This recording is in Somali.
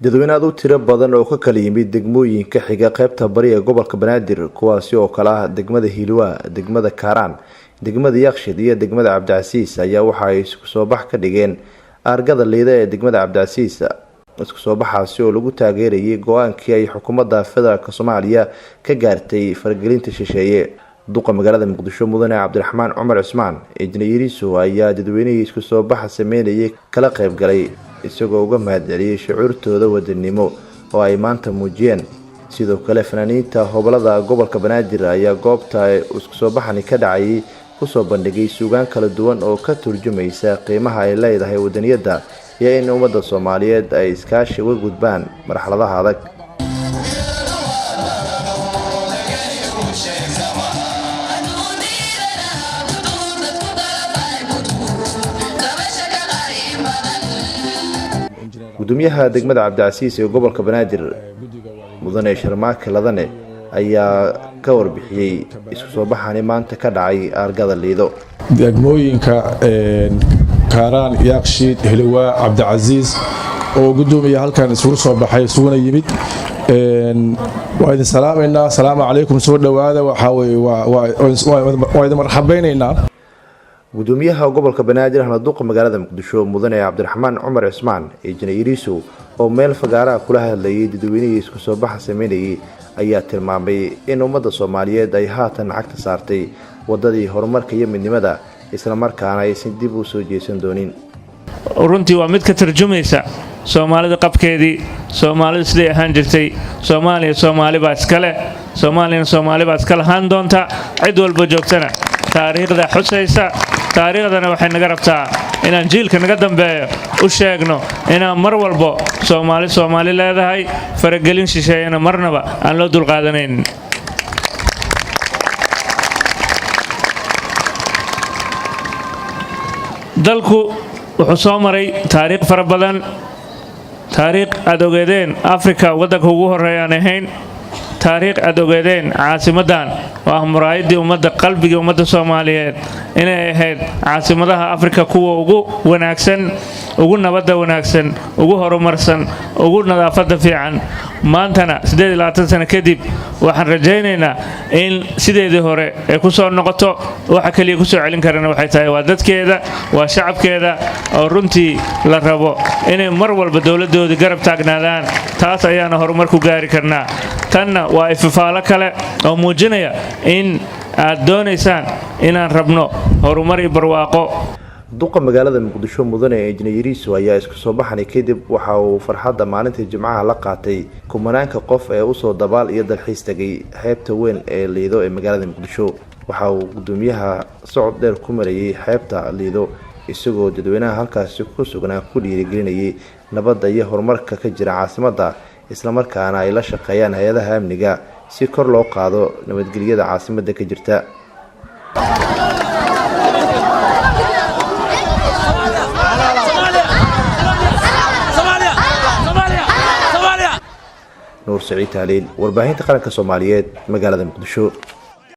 dadweyne aad u tiro badan oo ka kala yimid degmooyinka xiga qaybta bari ee gobolka Banaadir kuwaasi oo kala ah degmada Hiilwa, degmada Kaaraan, degmada Yaaqshiid iyo degmada Cabdicasiis ayaa waxa ay isku soo bax ka dhigeen argada liida ee degmada Cabdicasiis. isku soo baxaasi oo lagu taageerayay go'aankii ay xukuumadda federaalka Soomaaliya ka gaartay faragelinta shisheeye. duqa magaalada Muqdisho mudane Cabdiraxmaan Cumar Cismaan injineeriso ayaa dadweynaha isku soo bax sameeyay kala qayb galay isagoo uga mahadceliyay shucuurtooda wadanimo oo ay maanta muujiyeen. sidoo kale fanaaniinta hobolada gobolka Banaadir ayaa goobta isku soo baxani ka dhacay ku soo bandhigay suugaan kala duwan oo ka turjumaysa qiimaha ay leedahay wadaniyada iyo in ummadda Soomaaliyeed ay iskaashi uga gudbaan marxaladaha adag. gudoomiyaha degmada Cabdicasiis ee gobolka Banaadir mudane Sharmaake Ladane ayaa ka warbixiyay isku soo baxani maanta ka dhacay argada liido. degmooyinka Kaaraan, Yaaqshiid, Hiilwa, Cabdicasiis oo gudoomiyaha halkan isugu soo baxay isuguna yimid waa idin salaameynaa. assalaamu calaykum, soo dhawaada. waxa way waa idin marxabeynayna. gudoomiyaha gobolka Banaadir ahna duqa magaalada Muqdisho mudane Cabdiraxmaan Cumar Cismaan injineeriso oo meel fagaara kula hadlayay dadweynaha isku soo bax sameeyay ayaa tilmaamay in ummadda Soomaaliyeed ay haatan lacagta saartay wadadii horumarka iyo midnimada isla markaana ay si dib u soo jeesan doonin. runtii waa mid ka tarjumaysa Soomaalida qabkeedii, Soomaalida sidii ahaan jirtay. Soomaali baa iskale, Soomaali baa iskala haan doonta cid walba joogtana taariikhda xusaysa. taariikhdana waxay naga rabtaa inaan jiilka naga dambeeyo u sheegno inaan mar walba Soomaali leedahay, faragelin shisheeyana marnaba aan loo dulqaadanayn. dalku wuxuu soo maray taariikh fara badan. taariikh aad ogeedeen Afrika wadanka ugu horeeyaan ahayn. taariikh aad ogeedeen caasimadan oo ah muraayadii ummadda, qalbiga ummadda Soomaaliyeed inay ahayd caasimadaha Afrika kuwa ugu wanaagsan, ugu nabadda wanaagsan, ugu horumarsan, ugu nadaafadda fiican. maantana 28 sano kadib waxaan rajaynaynaa in sideedii hore ay ku soo noqoto. waxa kaliya ku soo celin karana waxay tahay waa dadkeeda, waa shacabkeeda oo runtii la rabo inay mar walba dawladooda garab taagnaadaan. taas ayaana horumar ku gaari karnaa. tanna waa ifafaalo kale oo muujinaya in aad doonaysaan inaan rabno horumar iyo barwaaqo. duqa magaalada Muqdisho mudane injineeriso ayaa isku soo baxani kadib waxa uu farxadda maalintii Jimcaha la qaatay kumanaanka qof ee u soo dabaal iyo dalxiis tagay xeebta weyn ee Liido ee magaalada Muqdisho. waxa uu gudoomiyaha socod dheer ku marayay xeebta Liido isagoo dadweynaha halkaas ku sugnaa ku dhiirigelinayay nabadda iyo horumarka ka jira caasimadda, isla markaana ay la shaqeeyaan hay'adaha amniga si kor loo qaado nabadgelyada caasimadda ka jirta. Nuur Saciid Taaliil, warbaahinta qaranka Soomaaliyeed, magaalada Muqdisho.